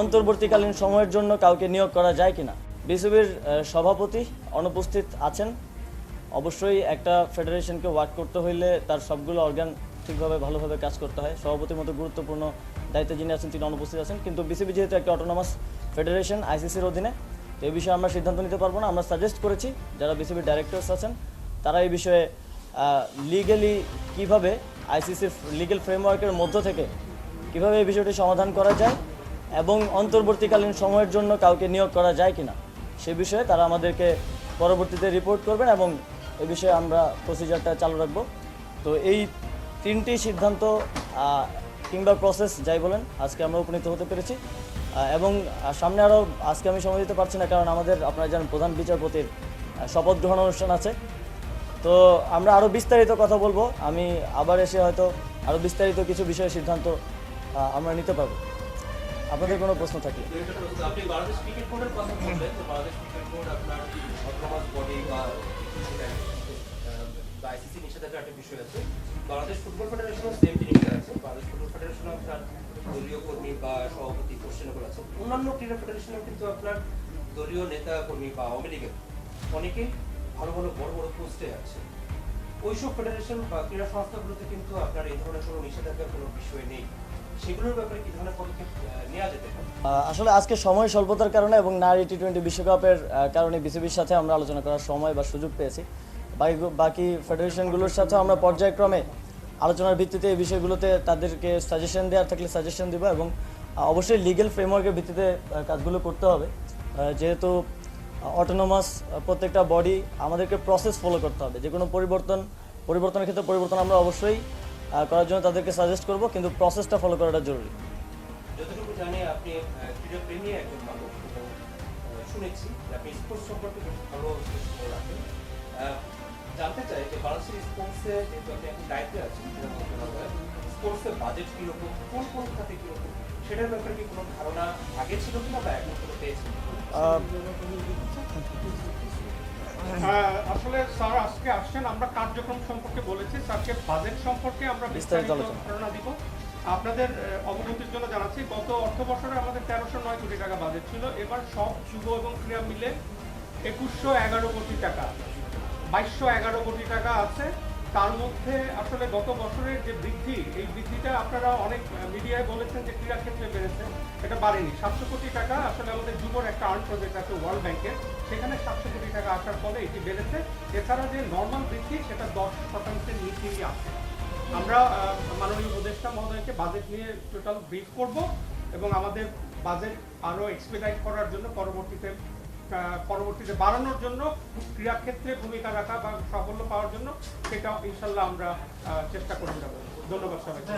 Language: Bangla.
অন্তর্বর্তীকালীন সময়ের জন্য কাউকে নিয়োগ করা যায় কিনা। বিসিবির সভাপতি অনুপস্থিত আছেন। অবশ্যই একটা ফেডারেশনকে ওয়ার্ক করতে হইলে তার সবগুলো অর্গান ঠিকভাবে ভালোভাবে কাজ করতে হয়। সভাপতির মতো গুরুত্বপূর্ণ দায়িত্বে যিনি আছেন তিনি অনুপস্থিত আছেন। কিন্তু বিসিবি যেহেতু একটা অটোনমাস ফেডারেশন আইসিসির অধীনে, তো এই বিষয়ে আমরা সিদ্ধান্ত নিতে পারবো না। আমরা সাজেস্ট করেছি যারা বিসিবির ডাইরেক্টরস আছেন তারা এই বিষয়ে লিগ্যালি কীভাবে আইসিসির লিগ্যাল ফ্রেমওয়ার্কের মধ্য থেকে কীভাবে এই বিষয়টি সমাধান করা যায় এবং অন্তর্বর্তীকালীন সময়ের জন্য কাউকে নিয়োগ করা যায় কিনা সে বিষয়ে তারা আমাদেরকে পরবর্তীতে রিপোর্ট করবেন এবং এই বিষয়ে আমরা প্রসিজারটা চালু রাখবো। তো এই তিনটি সিদ্ধান্ত কিংবা প্রসেস যাই বলেন আজকে আমরা উপনীত হতে পেরেছি এবং সামনে আরও আজকে আমি সময় দিতে পারছি না, কারণ আমাদের আপনারা জানেন প্রধান বিচারপতির শপথ গ্রহণ অনুষ্ঠান আছে। তো আমরা আরও বিস্তারিত কথা বলবো, আমি আবার এসে হয়তো আরও বিস্তারিত কিছু বিষয়ে সিদ্ধান্ত আমরা নিতে পারবো। আপনাদের কোনো প্রশ্ন থাকলে। আপনি বাংলাদেশ ক্রিকেট বোর্ডের কথা বললেন, তো বাংলাদেশ ক্রিকেট বোর্ড আপনার অটোনমাস বডি বা আইসিসি নিষেধাজ্ঞার একটা বিষয় আছে। বাংলাদেশ ফুটবল ফেডারেশনও সেম জিনিসটা আছে। বাংলাদেশ ফুটবল ফেডারেশনও আপনার দলীয় কর্মী বা সভাপতি কোশ্চেনেবল আছে। অন্যান্য ক্রীড়া ফেডারেশনেও কিন্তু আপনার দলীয় নেতা কর্মী বা আওয়ামী লীগের অনেকেই ভালো ভালো বড় বড় পোস্টে আছে। ওইসব ফেডারেশন বা ক্রীড়া সংস্থাগুলোতে কিন্তু আপনার এই ধরনের কোনো নিষেধাজ্ঞার কোনো বিষয় নেই। সেগুলোর ব্যাপারে কি ধরনের পদক্ষেপ নেওয়া যেতে পারে? আসলে আজকে সময় স্বল্পতার কারণে এবং নারী টি-20 বিশ্বকাপের কারণে বিসিবির সাথে আমরা আলোচনা করার সময় বা সুযোগ পেয়েছি। বাকি ফেডারেশনগুলোর সাথে আমরা পর্যায়ক্রমে আলোচনার ভিত্তিতে এই বিষয়গুলোতে তাদেরকে সাজেশন দেওয়ার থাকলে সাজেশন দেবো এবং অবশ্যই লিগ্যাল ফ্রেমওয়ার্কের ভিত্তিতে কাজগুলো করতে হবে। যেহেতু অটোনমাস প্রত্যেকটা বডি আমাদেরকে প্রসেস ফলো করতে হবে। যে কোনো পরিবর্তনের ক্ষেত্রে পরিবর্তন আমরা অবশ্যই করার জন্য তাদেরকে সাজেস্ট করব, কিন্তু প্রসেসটা ফলো করাটা জরুরি। যতটুকু জানি আপনি ক্রীড়া প্রেমী একজন মানুষ এবং শুনেছি যে আপনি স্পোর্টস সম্পর্কে বেশ ভালো রাখেন। জানতে চাই যে বাংলাদেশের স্পোর্টসে যেহেতু আপনি এখন দায়িত্বে আছেন, স্পোর্টসের বাজেট কীরকম, কোন কোন খাতে কীরকম, সেটার ব্যাপারে কি কোনো ধারণা আগে ছিল কিনা বা এখন কোনো পেয়েছেন? আসলে স্যার আজকে আসছেন, আমরা কার্যক্রম সম্পর্কে বলেছি, স্যারকে বাজেট সম্পর্কে আমরা বিস্তারিত ধারণা দিব। আপনাদের অবগতির জন্য জানাচ্ছি, গত অর্থ বছরে আমাদের 1309 কোটি টাকা বাজেট ছিল। এবার সব যুব এবং ক্রীড়া মিলে 2111 কোটি টাকা, 2211 কোটি টাকা আছে। তার মধ্যে আসলে গত বছরের যে বৃদ্ধি, এই বৃদ্ধিটা আপনারা অনেক মিডিয়ায় বলেছেন যে ক্রীড়া ক্ষেত্রে বেড়েছে, এটা বাড়েনি। 700 কোটি টাকা আসলে আমাদের যুবর একটা আর্ন প্রজেক্ট আছে ওয়ার্ল্ড ব্যাংকের, সেখানে 700 কোটি টাকা আসার ফলে এটি বেড়েছে। এছাড়া যে নর্মাল বৃদ্ধি সেটা 10% নিচেই আছে। আমরা মাননীয় উপদেষ্টা মহোদয়কে বাজেট নিয়ে টোটাল ব্রিফ করব এবং আমাদের বাজেট আরও এক্সপেডাইট করার জন্য পরবর্তীতে বাড়ানোর জন্য ক্রীড়া ক্ষেত্রে ভূমিকা রাখা বা সাফল্য পাওয়ার জন্য সেটা ইনশাল্লাহ আমরা চেষ্টা করে যাব। ধন্যবাদ সবাইকে।